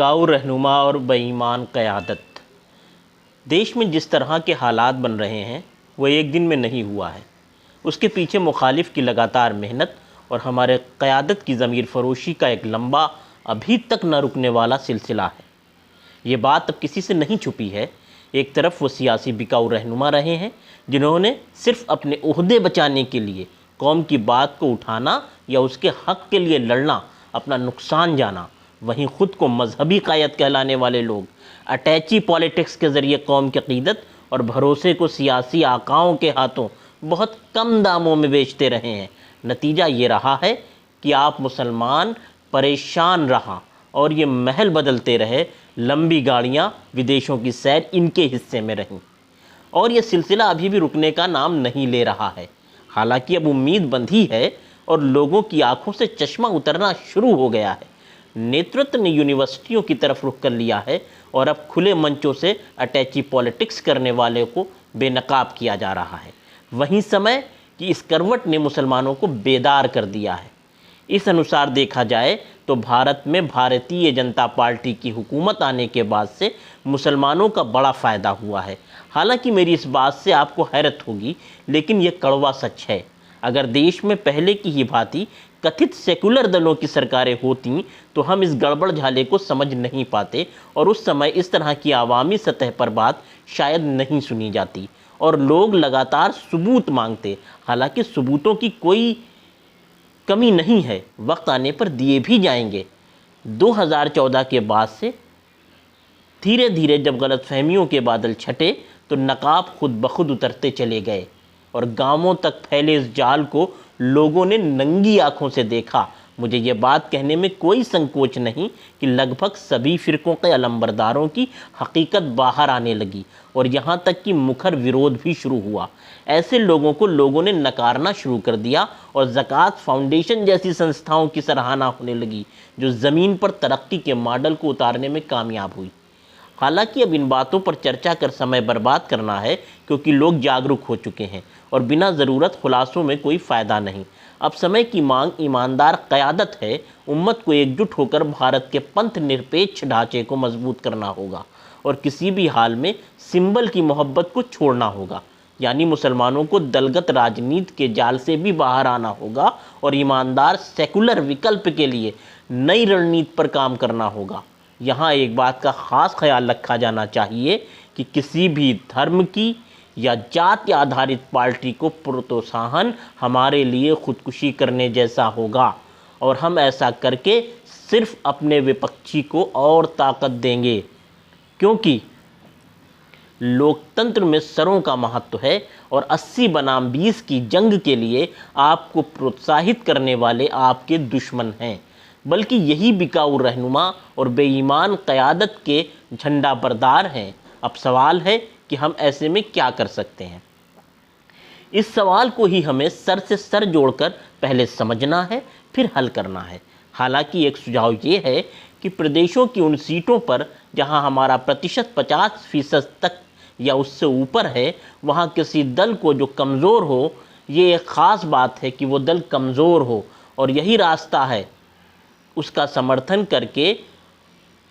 बिकाऊ रहनुमा और बेईमान क़यादत। देश में जिस तरह के हालात बन रहे हैं वो एक दिन में नहीं हुआ है। उसके पीछे मुखालिफ की लगातार मेहनत और हमारे क़यादत की ज़मीर फ़रोशी का एक लंबा, अभी तक न रुकने वाला सिलसिला है। ये बात अब किसी से नहीं छुपी है। एक तरफ वो सियासी बिकाऊ रहनुमा रहे हैं जिन्होंने सिर्फ अपने ओहदे बचाने के लिए कौम की बात को उठाना या उसके हक़ के लिए लड़ना अपना नुकसान जाना। वहीं ख़ुद को मजहबी क़ायद कहलाने वाले लोग अटैची पॉलिटिक्स के ज़रिए कौम की अक़ीदत और भरोसे को सियासी आकाओं के हाथों बहुत कम दामों में बेचते रहे हैं। नतीजा ये रहा है कि आप मुसलमान परेशान रहा और ये महल बदलते रहे। लंबी गाड़ियाँ, विदेशों की सैर इनके हिस्से में रहीं और ये सिलसिला अभी भी रुकने का नाम नहीं ले रहा है। हालांकि अब उम्मीद बंधी है और लोगों की आंखों से चश्मा उतरना शुरू हो गया है। नेतृत्व ने यूनिवर्सिटियों की तरफ रुख कर लिया है और अब खुले मंचों से अटैची पॉलिटिक्स करने वाले को बेनकाब किया जा रहा है। वहीं समय की इस करवट ने मुसलमानों को बेदार कर दिया है। इस अनुसार देखा जाए तो भारत में भारतीय जनता पार्टी की हुकूमत आने के बाद से मुसलमानों का बड़ा फ़ायदा हुआ है। हालांकि मेरी इस बात से आपको हैरत होगी, लेकिन यह कड़वा सच है। अगर देश में पहले की ही भांति कथित सेकुलर दलों की सरकारें होती तो हम इस गड़बड़ झाले को समझ नहीं पाते और उस समय इस तरह की आवामी सतह पर बात शायद नहीं सुनी जाती और लोग लगातार सबूत मांगते। हालांकि सबूतों की कोई कमी नहीं है, वक्त आने पर दिए भी जाएंगे। 2014 के बाद से धीरे धीरे जब गलतफहमियों के बादल छटे तो नकाब खुद ब खुद उतरते चले गए और गांवों तक फैले इस जाल को लोगों ने नंगी आंखों से देखा। मुझे ये बात कहने में कोई संकोच नहीं कि लगभग सभी फ़िरक़ों के अलंबरदारों की हकीकत बाहर आने लगी और यहाँ तक कि मुखर विरोध भी शुरू हुआ। ऐसे लोगों को लोगों ने नकारना शुरू कर दिया और ज़कात फाउंडेशन जैसी संस्थाओं की सराहना होने लगी जो ज़मीन पर तरक्की के मॉडल को उतारने में कामयाब हुई। हालांकि अब इन बातों पर चर्चा कर समय बर्बाद करना है क्योंकि लोग जागरूक हो चुके हैं और बिना ज़रूरत खुलासों में कोई फ़ायदा नहीं। अब समय की मांग ईमानदार क़यादत है। उम्मत को एकजुट होकर भारत के पंथ निरपेक्ष ढांचे को मजबूत करना होगा और किसी भी हाल में सिंबल की मोहब्बत को छोड़ना होगा। यानी मुसलमानों को दलगत राजनीति के जाल से भी बाहर आना होगा और ईमानदार सेकुलर विकल्प के लिए नई रणनीति पर काम करना होगा। यहाँ एक बात का ख़ास ख्याल रखा जाना चाहिए कि किसी भी धर्म की या जाति आधारित पार्टी को प्रोत्साहन हमारे लिए खुदकुशी करने जैसा होगा और हम ऐसा करके सिर्फ अपने विपक्षी को और ताकत देंगे, क्योंकि लोकतंत्र में सरों का महत्व है और 80 बनाम 20 की जंग के लिए आपको प्रोत्साहित करने वाले आपके दुश्मन हैं, बल्कि यही बिकाऊ रहनुमा और बेईमान क़यादत के झंडा बरदार हैं। अब सवाल है कि हम ऐसे में क्या कर सकते हैं। इस सवाल को ही हमें सर से सर जोड़कर पहले समझना है, फिर हल करना है। हालांकि एक सुझाव ये है कि प्रदेशों की उन सीटों पर जहां हमारा प्रतिशत 50% तक या उससे ऊपर है, वहां किसी दल को जो कमज़ोर हो, ये एक ख़ास बात है कि वो दल कमज़ोर हो और यही रास्ता है उसका समर्थन करके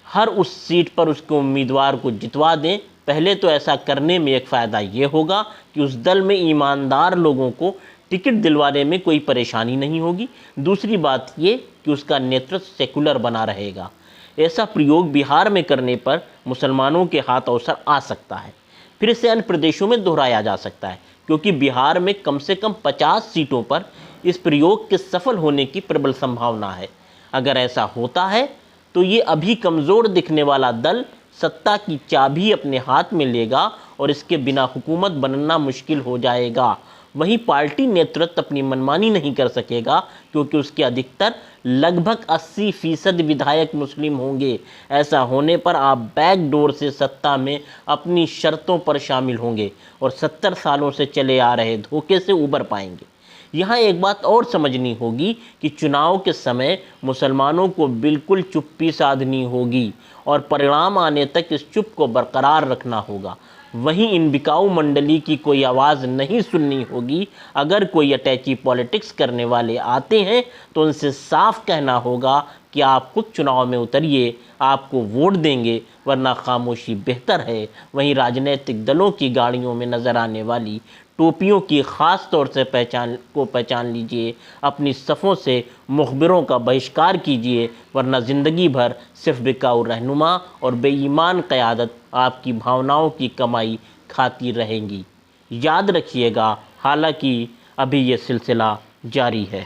हर उस सीट पर उसके उम्मीदवार को जितवा दें। पहले तो ऐसा करने में एक फ़ायदा ये होगा कि उस दल में ईमानदार लोगों को टिकट दिलवाने में कोई परेशानी नहीं होगी। दूसरी बात ये कि उसका नेतृत्व सेकुलर बना रहेगा। ऐसा प्रयोग बिहार में करने पर मुसलमानों के हाथ अवसर आ सकता है। फिर इसे अन्य प्रदेशों में दोहराया जा सकता है, क्योंकि बिहार में कम से कम 50 सीटों पर इस प्रयोग के सफल होने की प्रबल संभावना है। अगर ऐसा होता है तो ये अभी कमज़ोर दिखने वाला दल सत्ता की चाबी अपने हाथ में लेगा और इसके बिना हुकूमत बनना मुश्किल हो जाएगा। वहीं पार्टी नेतृत्व अपनी मनमानी नहीं कर सकेगा क्योंकि उसके अधिकतर लगभग 80% विधायक मुस्लिम होंगे। ऐसा होने पर आप बैकडोर से सत्ता में अपनी शर्तों पर शामिल होंगे और 70 सालों से चले आ रहे धोखे से उबर पाएंगे। यहाँ एक बात और समझनी होगी कि चुनाव के समय मुसलमानों को बिल्कुल चुप्पी साधनी होगी और परिणाम आने तक इस चुप को बरकरार रखना होगा। वहीं इन बिकाऊ मंडली की कोई आवाज़ नहीं सुननी होगी। अगर कोई अटैची पॉलिटिक्स करने वाले आते हैं तो उनसे साफ कहना होगा कि आप खुद चुनाव में उतरिए, आपको वोट देंगे, वरना खामोशी बेहतर है। वहीं राजनीतिक दलों की गाड़ियों में नज़र आने वाली टोपियों की ख़ास तौर से पहचान लीजिए। अपनी सफ़ों से मुखबिरों का बहिष्कार कीजिए, वरना ज़िंदगी भर सिर्फ बिकाऊ रहनुमा और बेईमान क़यादत आपकी भावनाओं की कमाई खाती रहेंगी। याद रखिएगा, हालांकि अभी ये सिलसिला जारी है।